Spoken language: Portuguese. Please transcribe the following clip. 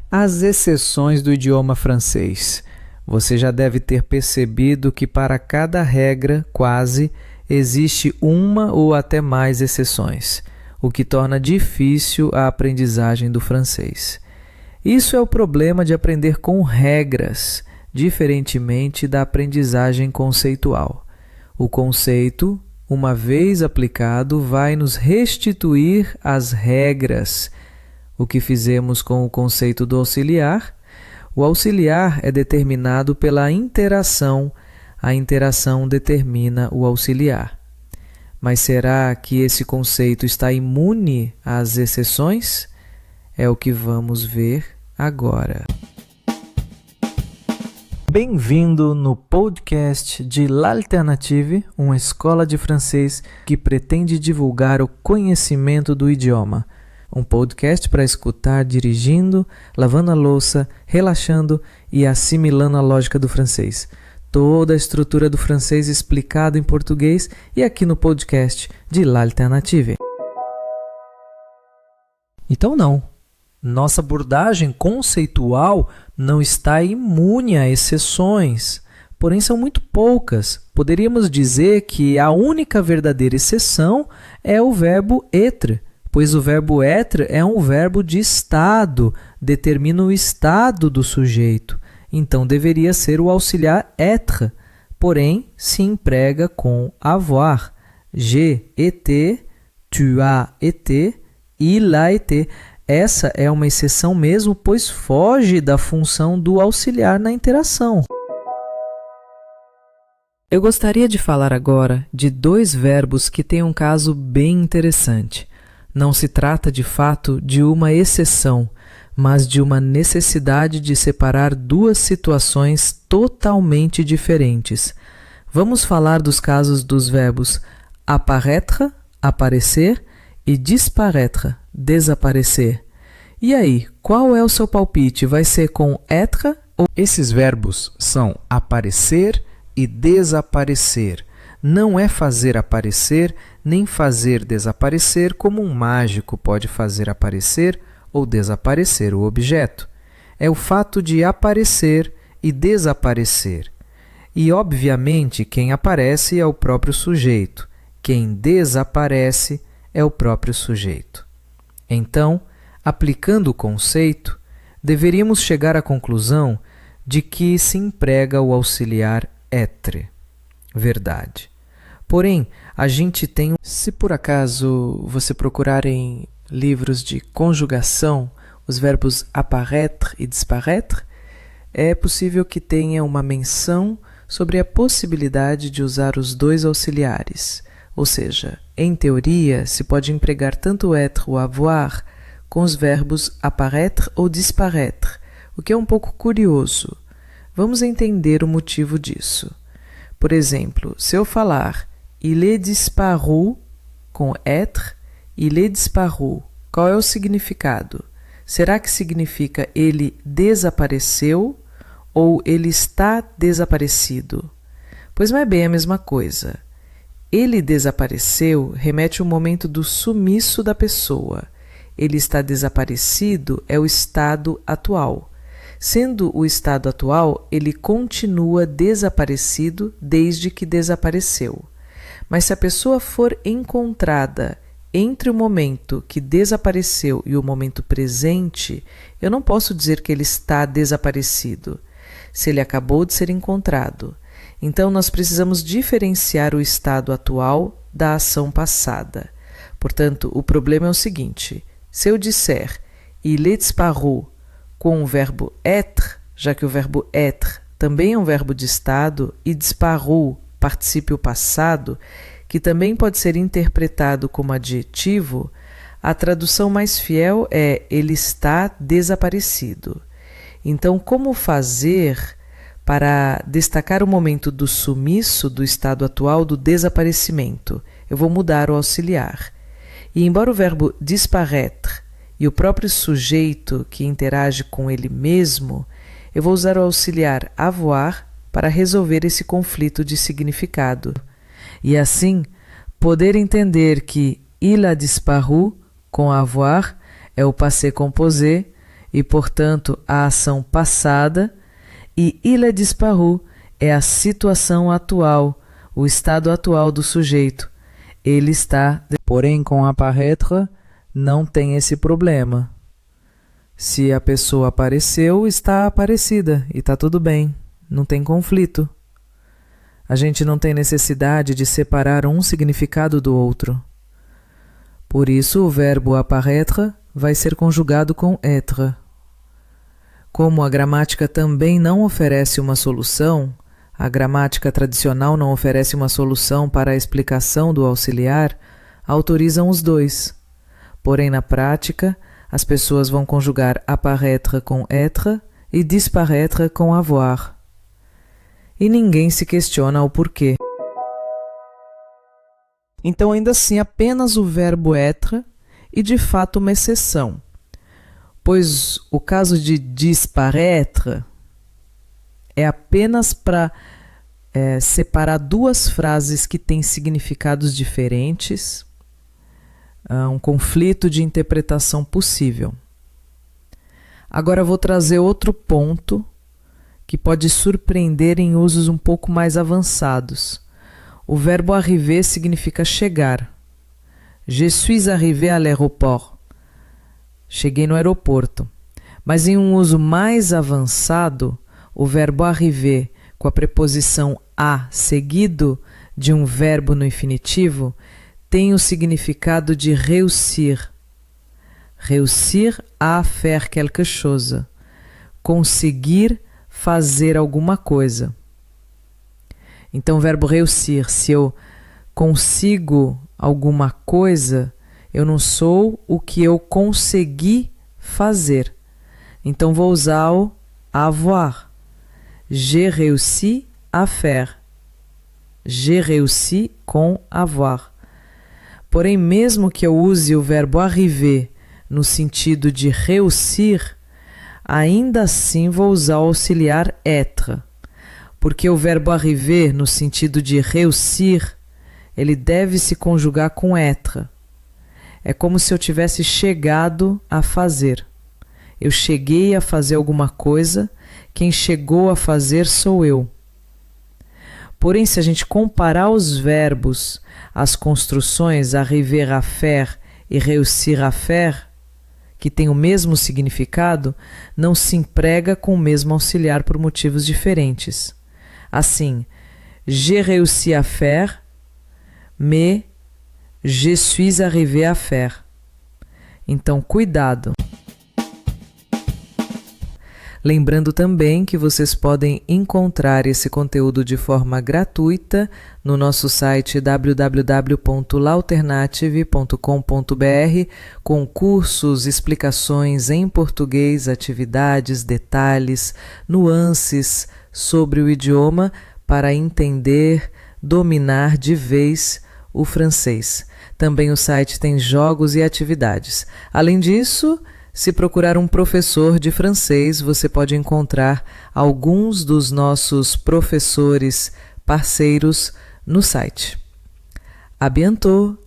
As exceções do idioma francês. Você já deve ter percebido que para cada regra, quase, existe uma ou até mais exceções, o que torna difícil a aprendizagem do francês. Isso é o problema de aprender com regras, diferentemente da aprendizagem conceitual. O conceito, uma vez aplicado, vai nos restituir as regras. O que fizemos com o conceito do auxiliar? O auxiliar é determinado pela interação. A interação determina o auxiliar. Mas será que esse conceito está imune às exceções? É o que vamos ver agora. Bem-vindo no podcast de L'Alternative, uma escola de francês que pretende divulgar o conhecimento do idioma. Um podcast para escutar dirigindo, lavando a louça, relaxando e assimilando a lógica do francês. Toda a estrutura do francês explicado em português e aqui no podcast de L'Alternative. Então não, nossa abordagem conceitual não está imune a exceções, porém são muito poucas. Poderíamos dizer que a única verdadeira exceção é o verbo être, pois o verbo être é um verbo de estado, determina o estado do sujeito. Então, deveria ser o auxiliar être, porém, se emprega com avoir. J'ai été, tu as été, il a été. Essa é uma exceção mesmo, pois foge da função do auxiliar na interação. Eu gostaria de falar agora de dois verbos que têm um caso bem interessante. Não se trata, de fato, de uma exceção, mas de uma necessidade de separar duas situações totalmente diferentes. Vamos falar dos casos dos verbos apparaître, aparecer, e disparaître, desaparecer. E aí, qual é o seu palpite? Vai ser com être ou... Esses verbos são aparecer e desaparecer. Não é fazer aparecer nem fazer desaparecer como um mágico pode fazer aparecer ou desaparecer o objeto. É o fato de aparecer e desaparecer. E, obviamente, quem aparece é o próprio sujeito. Quem desaparece é o próprio sujeito. Então, aplicando o conceito, deveríamos chegar à conclusão de que se emprega o auxiliar être. Verdade. Porém, a gente tem... Se por acaso você procurar em livros de conjugação os verbos apparaître e disparaître, é possível que tenha uma menção sobre a possibilidade de usar os dois auxiliares. Ou seja, em teoria, se pode empregar tanto être ou avoir com os verbos apparaître ou disparaître, o que é um pouco curioso. Vamos entender o motivo disso. Por exemplo, se eu falar il est disparu com être, il est disparu, qual é o significado? Será que significa ele desapareceu ou ele está desaparecido? Pois não é bem a mesma coisa. Ele desapareceu remete ao momento do sumiço da pessoa. Ele está desaparecido é o estado atual. Sendo o estado atual, ele continua desaparecido desde que desapareceu. Mas se a pessoa for encontrada entre o momento que desapareceu e o momento presente, eu não posso dizer que ele está desaparecido, se ele acabou de ser encontrado. Então, nós precisamos diferenciar o estado atual da ação passada. Portanto, o problema é o seguinte: se eu disser il est disparu com o verbo être, já que o verbo être também é um verbo de estado, e disparu, particípio passado, que também pode ser interpretado como adjetivo, a tradução mais fiel é ele está desaparecido. Então, como fazer para destacar o momento do sumiço do estado atual do desaparecimento? Eu vou mudar o auxiliar. E embora o verbo disparaître e o próprio sujeito que interage com ele mesmo, eu vou usar o auxiliar avoir para resolver esse conflito de significado. E assim, poder entender que il a disparu com avoir é o passé composé e, portanto, a ação passada, e il est disparu é a situação atual, o estado atual do sujeito. Ele está... Porém, com apparaître, não tem esse problema. Se a pessoa apareceu, está aparecida e está tudo bem, não tem conflito. A gente não tem necessidade de separar um significado do outro. Por isso, o verbo apparaître vai ser conjugado com être. Como a gramática também não oferece uma solução, a gramática tradicional não oferece uma solução para a explicação do auxiliar, autorizam os dois. Porém, na prática, as pessoas vão conjugar apparaître com être e disparaître com avoir. E ninguém se questiona o porquê. Então, ainda assim, apenas o verbo être e, de fato, uma exceção. Pois o caso de disparaître é apenas para separar duas frases que têm significados diferentes, um conflito de interpretação possível. Agora vou trazer outro ponto que pode surpreender em usos um pouco mais avançados. O verbo arriver significa chegar. Je suis arrivé à l'aéroport. Cheguei no aeroporto. Mas em um uso mais avançado, o verbo arriver com a preposição a seguido de um verbo no infinitivo tem o significado de réussir. Réussir à faire quelque chose. Conseguir fazer alguma coisa. Então, o verbo réussir, se eu consigo alguma coisa, eu não sou o que eu consegui fazer. Então, vou usar o avoir. J'ai réussi à faire. J'ai réussi com avoir. Porém, mesmo que eu use o verbo arriver no sentido de réussir, ainda assim vou usar o auxiliar être, porque o verbo arriver no sentido de réussir, ele deve se conjugar com être. É como se eu tivesse chegado a fazer. Eu cheguei a fazer alguma coisa, quem chegou a fazer sou eu. Porém, se a gente comparar os verbos, as construções arriver à faire e réussir à faire, que tem o mesmo significado, não se emprega com o mesmo auxiliar por motivos diferentes. Assim, j'ai réussi à faire, mais je suis arrivé à faire. Então, cuidado! Lembrando também que vocês podem encontrar esse conteúdo de forma gratuita no nosso site www.lauternative.com.br, com cursos, explicações em português, atividades, detalhes, nuances sobre o idioma para entender, dominar de vez o francês. Também o site tem jogos e atividades. Além disso, se procurar um professor de francês, você pode encontrar alguns dos nossos professores parceiros no site. À bientôt!